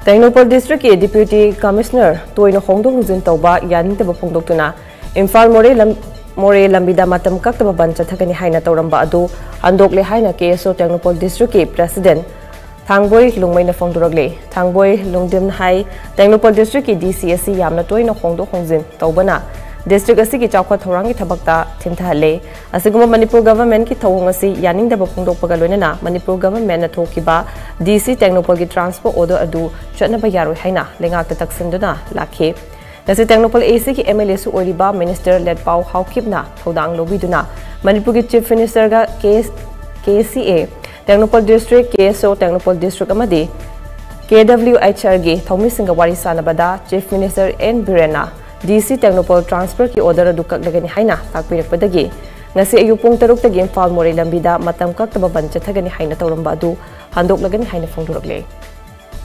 Technopol District के Deputy Commissioner Toino Hongdo Hungzin Tauba Yaning Taba Phongdoktuna Imphal Moreh Lambi Bandh Handokhre haina tauramba adu Handokhre haina KSO Technopol District के President Thangboi Lungmaina Phongdoragle Thangboi Lungdim hai Technopol District की DCSC yamna Toino Hongdo Hungzin Taubana District asi ki chawkha thorangi thabakta thimthale asiguma Manipur government ki thawong asi yaning da phongdokpaga loinana Manipur government na thokiba DC Technopol ki transport order adu chatna ba yaroi haina lengak ta taksinduna lakhe nasi Technopol AC ki MLA su oriba minister led pau haukipna thodang lobiduna Manipur ki chief minister ga KCA Technopol district KSO Technopol district amadi KWHR ge thomi singa wari sanabada chief minister N Birena DC Technopol transfer की order adukak lagani haina takpirakpadagi ngasi ayupung taruk tagi Imphal Moreh Lambi da matam kak taba bandh chathagani haina tauramba adu handok lagani haina phongdoragle